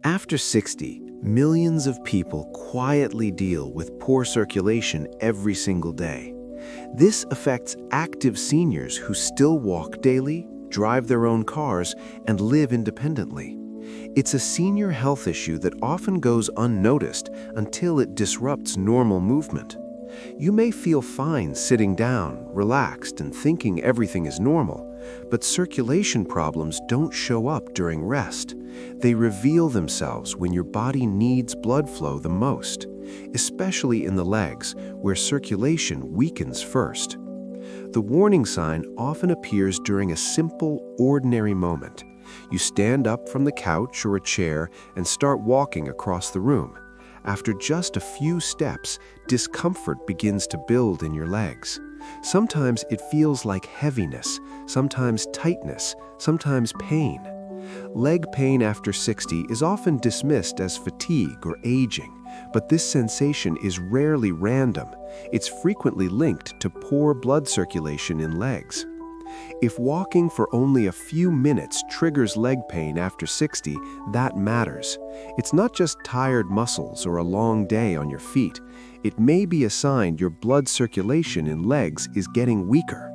After 60, millions of people quietly deal with poor circulation every single day. This affects active seniors who still walk daily, drive their own cars, and live independently. It's a senior health issue that often goes unnoticed until it disrupts normal movement. You may feel fine sitting down, relaxed, and thinking everything is normal, but circulation problems don't show up during rest. They reveal themselves when your body needs blood flow the most, especially in the legs, where circulation weakens first. The warning sign often appears during a simple, ordinary moment. You stand up from the couch or a chair and start walking across the room. After just a few steps, discomfort begins to build in your legs. Sometimes it feels like heaviness, sometimes tightness, sometimes pain. Leg pain after 60 is often dismissed as fatigue or aging, but this sensation is rarely random. It's frequently linked to poor blood circulation in legs. If walking for only a few minutes triggers leg pain after 60, that matters. It's not just tired muscles or a long day on your feet. It may be a sign your blood circulation in legs is getting weaker.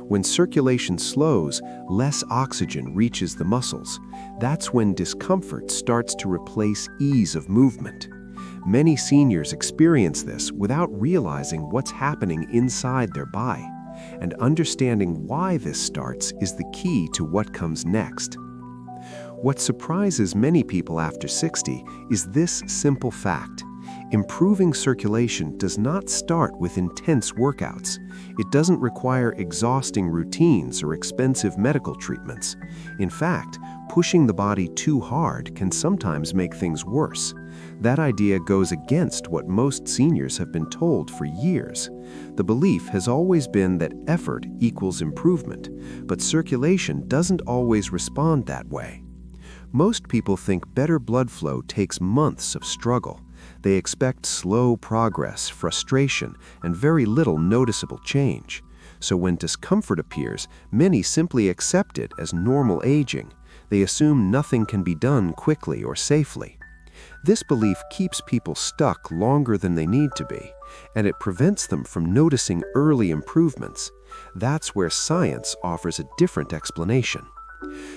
When circulation slows, less oxygen reaches the muscles. That's when discomfort starts to replace ease of movement. Many seniors experience this without realizing what's happening inside their body. And understanding why this starts is the key to what comes next. What surprises many people after 60 is this simple fact. Improving circulation does not start with intense workouts. It doesn't require exhausting routines or expensive medical treatments. In fact, pushing the body too hard can sometimes make things worse. That idea goes against what most seniors have been told for years. The belief has always been that effort equals improvement, but circulation doesn't always respond that way. Most people think better blood flow takes months of struggle. They expect slow progress, frustration, and very little noticeable change. So when discomfort appears, many simply accept it as normal aging. They assume nothing can be done quickly or safely. This belief keeps people stuck longer than they need to be, and it prevents them from noticing early improvements. That's where science offers a different explanation.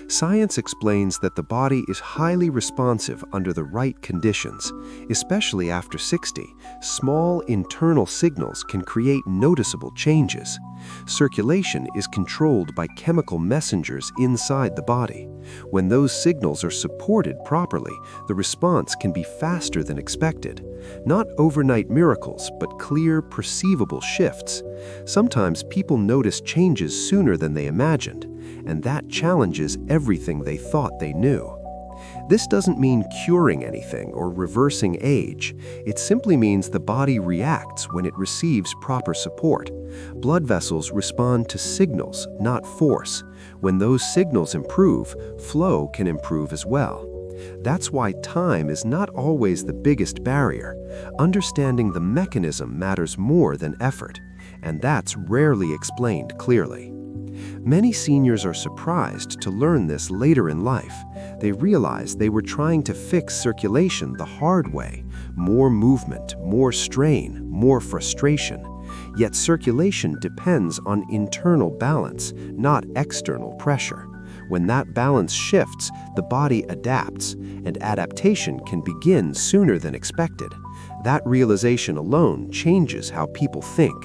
Science explains that the body is highly responsive under the right conditions. Especially after 60, small internal signals can create noticeable changes. Circulation is controlled by chemical messengers inside the body. When those signals are supported properly, the response can be faster than expected. Not overnight miracles, but clear, perceivable shifts. Sometimes people notice changes sooner than they imagined, and that challenges everything they thought they knew. This doesn't mean curing anything or reversing age. It simply means the body reacts when it receives proper support. Blood vessels respond to signals, not force. When those signals improve, flow can improve as well. That's why time is not always the biggest barrier. Understanding the mechanism matters more than effort, and that's rarely explained clearly. Many seniors are surprised to learn this later in life. They realize they were trying to fix circulation the hard way. More movement, more strain, more frustration. Yet circulation depends on internal balance, not external pressure. When that balance shifts, the body adapts, and adaptation can begin sooner than expected. That realization alone changes how people think.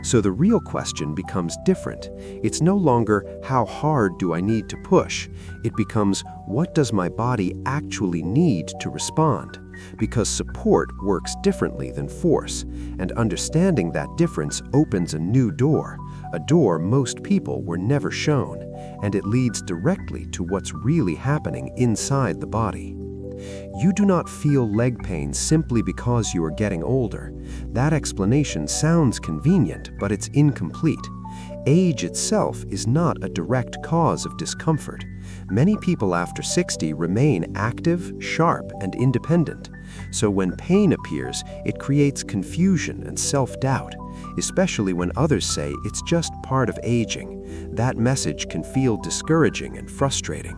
So the real question becomes different. It's no longer, how hard do I need to push? It becomes, what does my body actually need to respond? Because support works differently than force, and understanding that difference opens a new door, a door most people were never shown, and it leads directly to what's really happening inside the body. You do not feel leg pain simply because you are getting older. That explanation sounds convenient, but it's incomplete. Age itself is not a direct cause of discomfort. Many people after 60 remain active, sharp, and independent. So when pain appears, it creates confusion and self-doubt, especially when others say it's just part of aging. That message can feel discouraging and frustrating.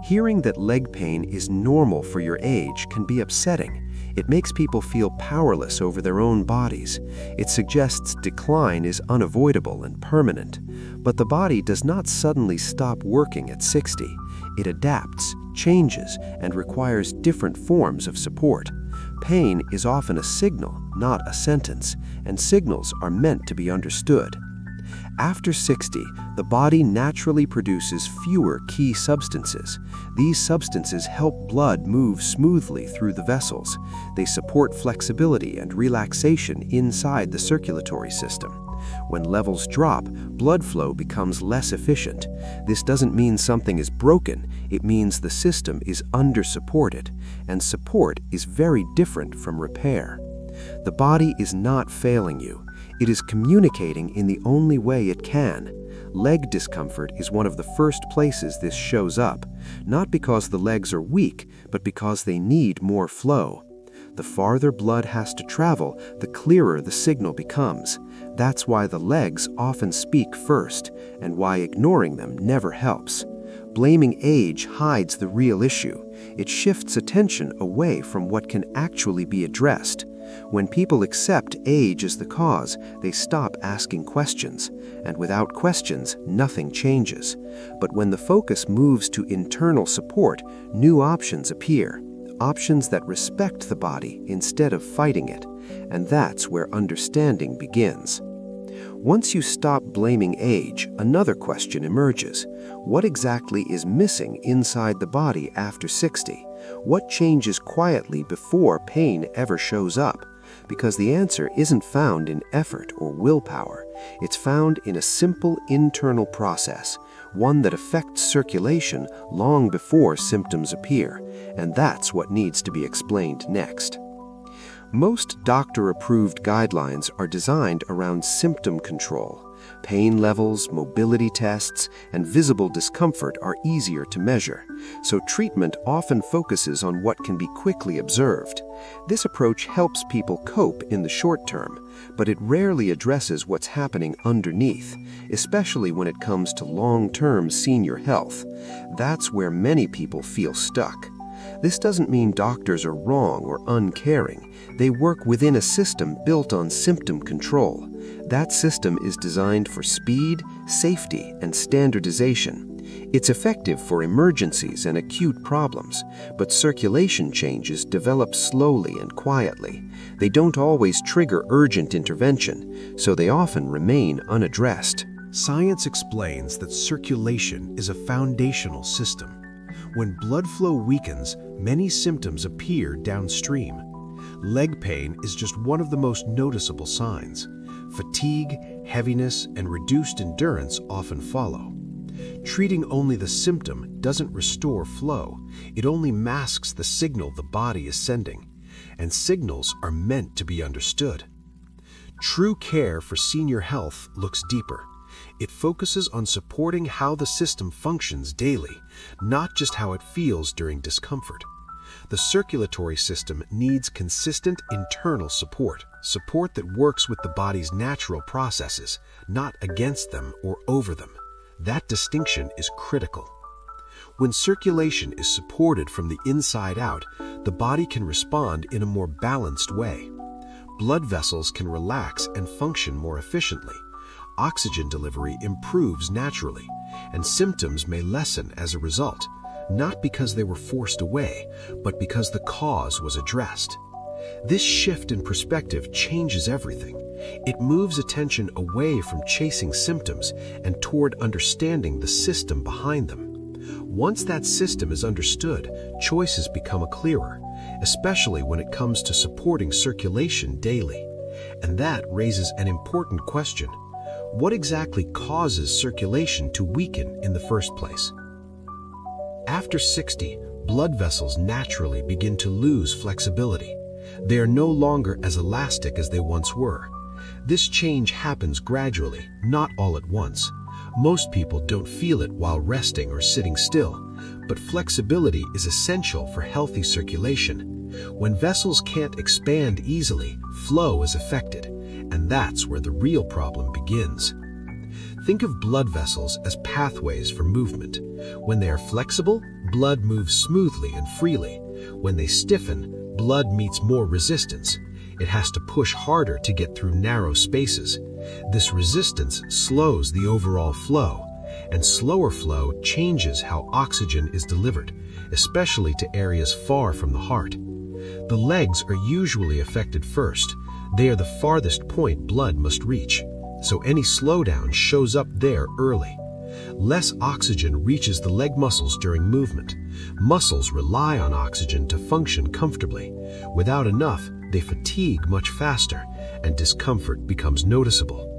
Hearing that leg pain is normal for your age can be upsetting. It makes people feel powerless over their own bodies. It suggests decline is unavoidable and permanent. But the body does not suddenly stop working at 60. It adapts, changes, and requires different forms of support. Pain is often a signal, not a sentence, and signals are meant to be understood. After 60, the body naturally produces fewer key substances. These substances help blood move smoothly through the vessels. They support flexibility and relaxation inside the circulatory system. When levels drop, blood flow becomes less efficient. This doesn't mean something is broken, it means the system is under-supported, and support is very different from repair. The body is not failing you. It is communicating in the only way it can. Leg discomfort is one of the first places this shows up, not because the legs are weak, but because they need more flow. The farther blood has to travel, the clearer the signal becomes. That's why the legs often speak first, and why ignoring them never helps. Blaming age hides the real issue. It shifts attention away from what can actually be addressed. When people accept age as the cause, they stop asking questions, and without questions, nothing changes. But when the focus moves to internal support, new options appear. Options that respect the body instead of fighting it, and that's where understanding begins. Once you stop blaming age, another question emerges. What exactly is missing inside the body after 60? What changes quietly before pain ever shows up? Because the answer isn't found in effort or willpower. It's found in a simple internal process, one that affects circulation long before symptoms appear, and that's what needs to be explained next. Most doctor-approved guidelines are designed around symptom control. Pain levels, mobility tests, and visible discomfort are easier to measure, so treatment often focuses on what can be quickly observed. This approach helps people cope in the short term, but it rarely addresses what's happening underneath, especially when it comes to long-term senior health. That's where many people feel stuck. This doesn't mean doctors are wrong or uncaring. They work within a system built on symptom control. That system is designed for speed, safety, and standardization. It's effective for emergencies and acute problems, but circulation changes develop slowly and quietly. They don't always trigger urgent intervention, so they often remain unaddressed. Science explains that circulation is a foundational system. When blood flow weakens, many symptoms appear downstream. Leg pain is just one of the most noticeable signs. Fatigue, heaviness, and reduced endurance often follow. Treating only the symptom doesn't restore flow. It only masks the signal the body is sending, and signals are meant to be understood. True care for senior health looks deeper. It focuses on supporting how the system functions daily, not just how it feels during discomfort. The circulatory system needs consistent internal support that works with the body's natural processes, not against them or over them. That distinction is critical. When circulation is supported from the inside out, the body can respond in a more balanced way. Blood vessels can relax and function more efficiently. Oxygen delivery improves naturally, and symptoms may lessen as a result, not because they were forced away, but because the cause was addressed. This shift in perspective changes everything. It moves attention away from chasing symptoms and toward understanding the system behind them. Once that system is understood, choices become clearer, especially when it comes to supporting circulation daily. And that raises an important question. What exactly causes circulation to weaken in the first place? After 60, blood vessels naturally begin to lose flexibility. They are no longer as elastic as they once were. This change happens gradually, not all at once. Most people don't feel it while resting or sitting still, but flexibility is essential for healthy circulation. When vessels can't expand easily, flow is affected, and that's where the real problem begins. Think of blood vessels as pathways for movement. When they are flexible, blood moves smoothly and freely. When they stiffen, blood meets more resistance. It has to push harder to get through narrow spaces. This resistance slows the overall flow, and slower flow changes how oxygen is delivered, especially to areas far from the heart. The legs are usually affected first. They are the farthest point blood must reach, so any slowdown shows up there early. Less oxygen reaches the leg muscles during movement. Muscles rely on oxygen to function comfortably. Without enough, they fatigue much faster, and discomfort becomes noticeable.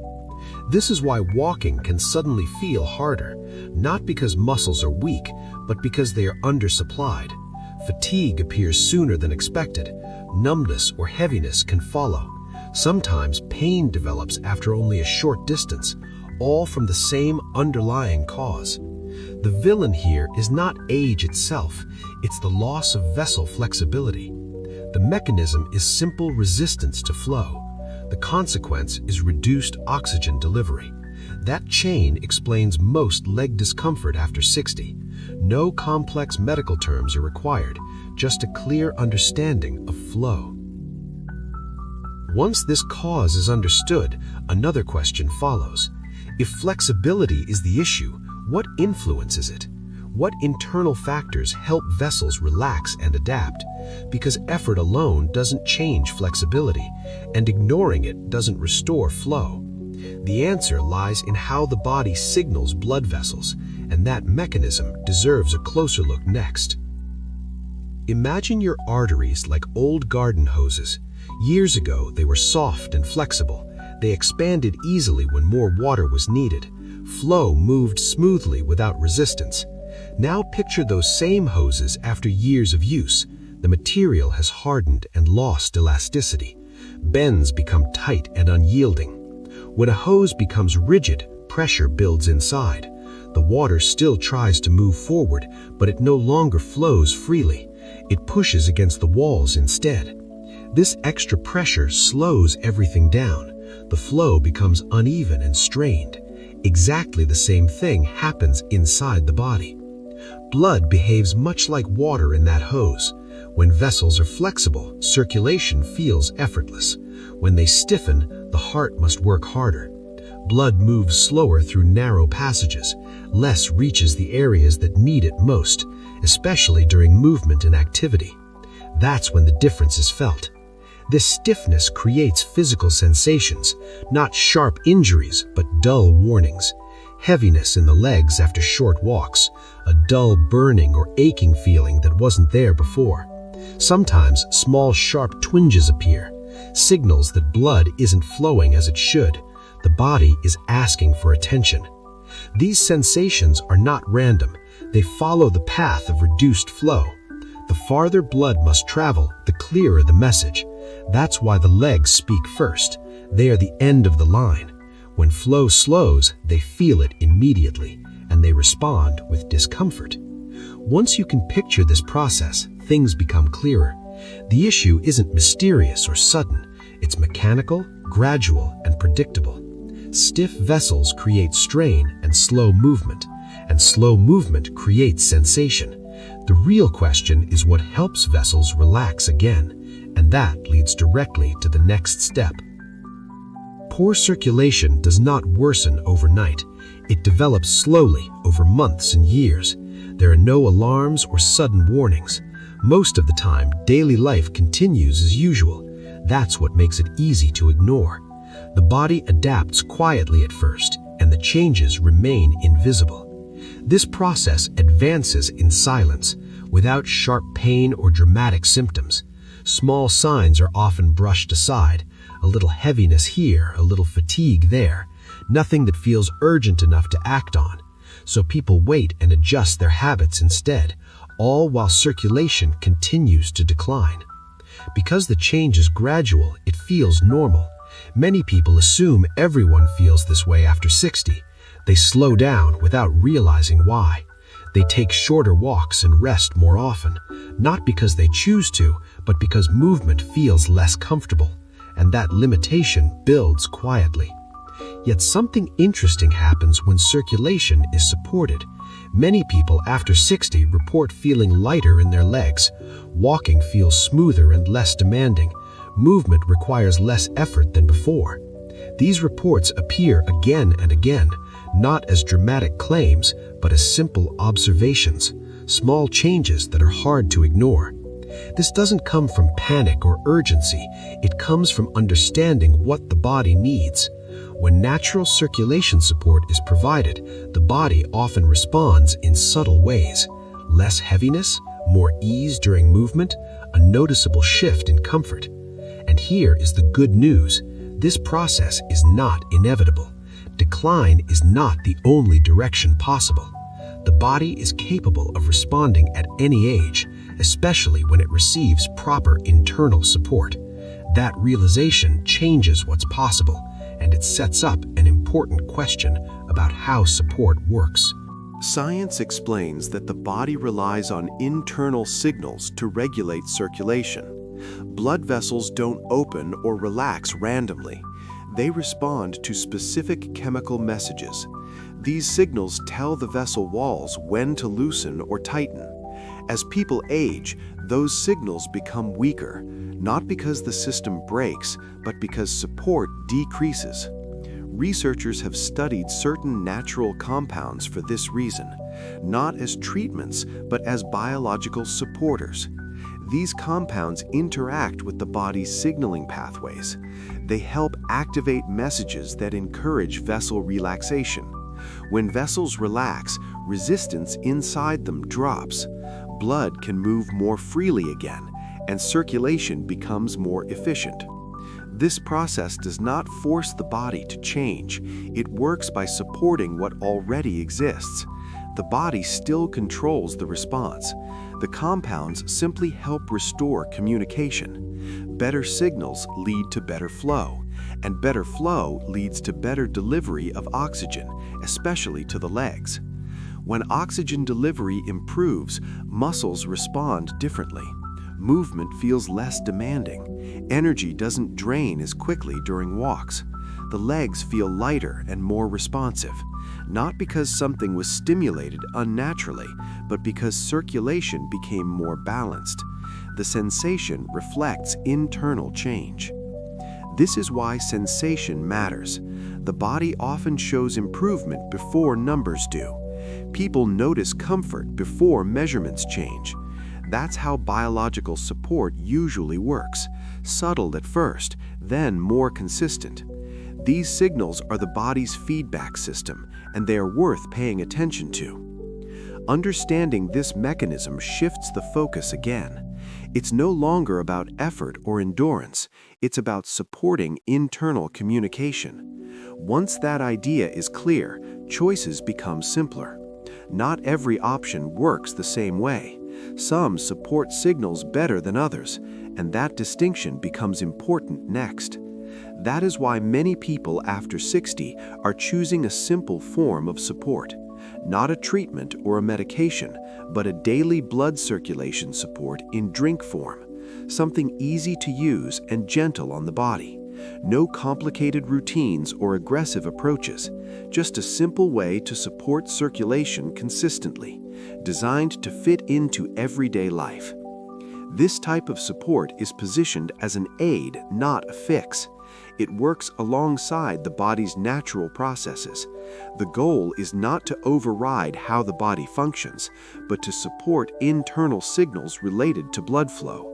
This is why walking can suddenly feel harder, not because muscles are weak, but because they are undersupplied. Fatigue appears sooner than expected. Numbness or heaviness can follow. Sometimes pain develops after only a short distance, all from the same underlying cause. The villain here is not age itself, it's the loss of vessel flexibility. The mechanism is simple resistance to flow. The consequence is reduced oxygen delivery. That chain explains most leg discomfort after 60. No complex medical terms are required, just a clear understanding of flow. Once this cause is understood, another question follows. If flexibility is the issue, what influences it? What internal factors help vessels relax and adapt? Because effort alone doesn't change flexibility, and ignoring it doesn't restore flow. The answer lies in how the body signals blood vessels, and that mechanism deserves a closer look next. Imagine your arteries like old garden hoses. Years ago, they were soft and flexible. They expanded easily when more water was needed. Flow moved smoothly without resistance. Now picture those same hoses after years of use. The material has hardened and lost elasticity. Bends become tight and unyielding. When a hose becomes rigid, pressure builds inside. The water still tries to move forward, but it no longer flows freely. It pushes against the walls instead. This extra pressure slows everything down. The flow becomes uneven and strained. Exactly the same thing happens inside the body. Blood behaves much like water in that hose. When vessels are flexible, circulation feels effortless. When they stiffen, the heart must work harder. Blood moves slower through narrow passages. Less reaches the areas that need it most, especially during movement and activity. That's when the difference is felt. This stiffness creates physical sensations, not sharp injuries, but dull warnings. Heaviness in the legs after short walks, a dull burning or aching feeling that wasn't there before. Sometimes small sharp twinges appear, signals that blood isn't flowing as it should. The body is asking for attention. These sensations are not random. They follow the path of reduced flow. The farther blood must travel, the clearer the message. That's why the legs speak first. They are the end of the line. When flow slows, they feel it immediately, and they respond with discomfort. Once you can picture this process, things become clearer. The issue isn't mysterious or sudden. It's mechanical, gradual, and predictable. Stiff vessels create strain and slow movement creates sensation. The real question is what helps vessels relax again, and that leads directly to the next step. Poor circulation does not worsen overnight. It develops slowly over months and years. There are no alarms or sudden warnings. Most of the time, daily life continues as usual. That's what makes it easy to ignore. The body adapts quietly at first, and the changes remain invisible. This process advances in silence, without sharp pain or dramatic symptoms. Small signs are often brushed aside, a little heaviness here, a little fatigue there, nothing that feels urgent enough to act on. So people wait and adjust their habits instead, all while circulation continues to decline. Because the change is gradual, it feels normal. Many people assume everyone feels this way after 60. They slow down without realizing why. They take shorter walks and rest more often, not because they choose to, but because movement feels less comfortable, and that limitation builds quietly. Yet something interesting happens when circulation is supported. Many people after 60 report feeling lighter in their legs. Walking feels smoother and less demanding. Movement requires less effort than before. These reports appear again and again, not as dramatic claims, but as simple observations, small changes that are hard to ignore. This doesn't come from panic or urgency. It comes from understanding what the body needs. When natural circulation support is provided, the body often responds in subtle ways. Less heaviness, more ease during movement, a noticeable shift in comfort. And here is the good news. This process is not inevitable. Decline is not the only direction possible. The body is capable of responding at any age, especially when it receives proper internal support. That realization changes what's possible, and it sets up an important question about how support works. Science explains that the body relies on internal signals to regulate circulation. Blood vessels don't open or relax randomly. They respond to specific chemical messages. These signals tell the vessel walls when to loosen or tighten. As people age, those signals become weaker, not because the system breaks, but because support decreases. Researchers have studied certain natural compounds for this reason, not as treatments, but as biological supporters. These compounds interact with the body's signaling pathways. They help activate messages that encourage vessel relaxation. When vessels relax, resistance inside them drops. Blood can move more freely again, and circulation becomes more efficient. This process does not force the body to change. It works by supporting what already exists. The body still controls the response. The compounds simply help restore communication. Better signals lead to better flow, and better flow leads to better delivery of oxygen, especially to the legs. When oxygen delivery improves, muscles respond differently. Movement feels less demanding. Energy doesn't drain as quickly during walks. The legs feel lighter and more responsive, not because something was stimulated unnaturally, but because circulation became more balanced. The sensation reflects internal change. This is why sensation matters. The body often shows improvement before numbers do. People notice comfort before measurements change. That's how biological support usually works, subtle at first, then more consistent. These signals are the body's feedback system, and they are worth paying attention to. Understanding this mechanism shifts the focus again. It's no longer about effort or endurance, it's about supporting internal communication. Once that idea is clear, choices become simpler. Not every option works the same way. Some support signals better than others, and that distinction becomes important next. That is why many people after 60 are choosing a simple form of support. Not a treatment or a medication, but a daily blood circulation support in drink form. Something easy to use and gentle on the body. No complicated routines or aggressive approaches, just a simple way to support circulation consistently, designed to fit into everyday life. This type of support is positioned as an aid, not a fix. It works alongside the body's natural processes. The goal is not to override how the body functions, but to support internal signals related to blood flow.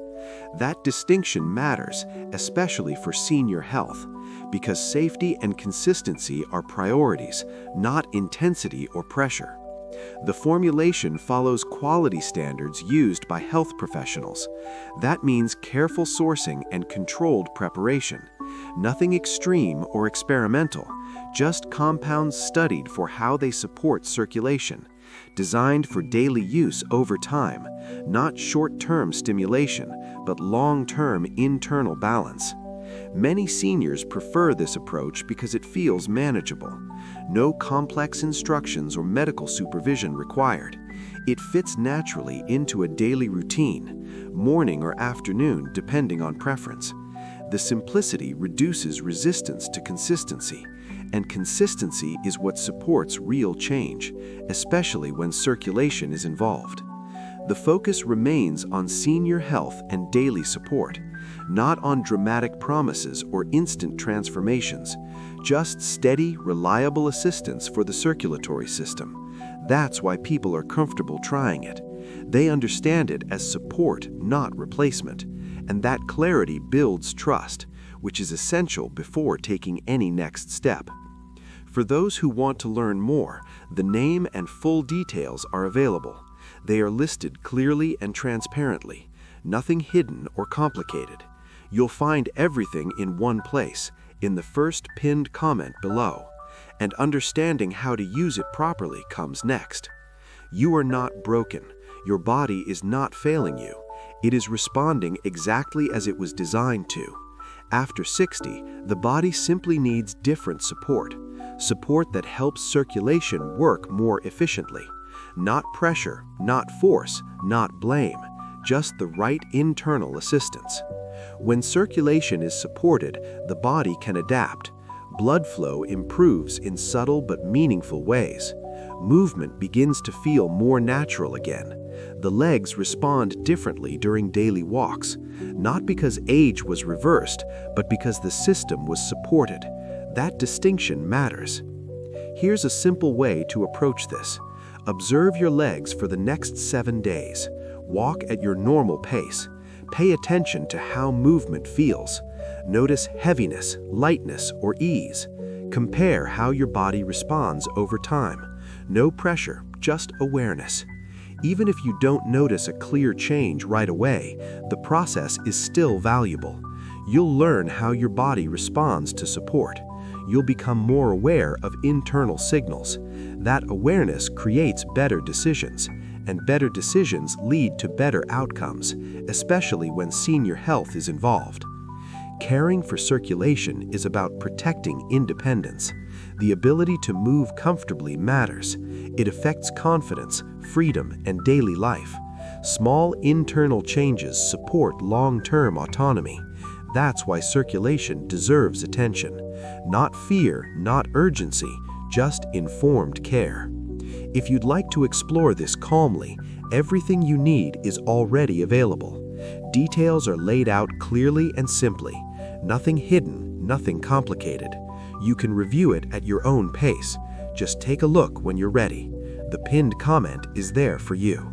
That distinction matters, especially for senior health, because safety and consistency are priorities, not intensity or pressure. The formulation follows quality standards used by health professionals. That means careful sourcing and controlled preparation. Nothing extreme or experimental, just compounds studied for how they support circulation, designed for daily use over time, not short-term stimulation, but long-term internal balance. Many seniors prefer this approach because it feels manageable. No complex instructions or medical supervision required. It fits naturally into a daily routine, morning or afternoon depending on preference. The simplicity reduces resistance to consistency, And consistency is what supports real change, especially when circulation is involved. The focus remains on senior health and daily support, not on dramatic promises or instant transformations, just steady, reliable assistance for the circulatory system. That's why people are comfortable trying it. They understand it as support, not replacement, and that clarity builds trust, which is essential before taking any next step. For those who want to learn more, the name and full details are available. They are listed clearly and transparently, nothing hidden or complicated. You'll find everything in one place, in the first pinned comment below, and understanding how to use it properly comes next. You are not broken. Your body is not failing you. It is responding exactly as it was designed to. After 60, the body simply needs different support that helps circulation work more efficiently. Not pressure, not force, not blame, just the right internal assistance. When circulation is supported, the body can adapt. Blood flow improves in subtle but meaningful ways. Movement begins to feel more natural again. The legs respond differently during daily walks, not because age was reversed, but because the system was supported. That distinction matters. Here's a simple way to approach this. Observe your legs for the next 7 days. Walk at your normal pace. Pay attention to how movement feels. Notice heaviness, lightness, or ease. Compare how your body responds over time. No pressure, just awareness. Even if you don't notice a clear change right away, the process is still valuable. You'll learn how your body responds to support. You'll become more aware of internal signals. That awareness creates better decisions, and better decisions lead to better outcomes, especially when senior health is involved. Caring for circulation is about protecting independence. The ability to move comfortably matters. It affects confidence, freedom, and daily life. Small internal changes support long-term autonomy. That's why circulation deserves attention. Not fear, not urgency, just informed care. If you'd like to explore this calmly, everything you need is already available. Details are laid out clearly and simply. Nothing hidden, nothing complicated. You can review it at your own pace. Just take a look when you're ready. The pinned comment is there for you.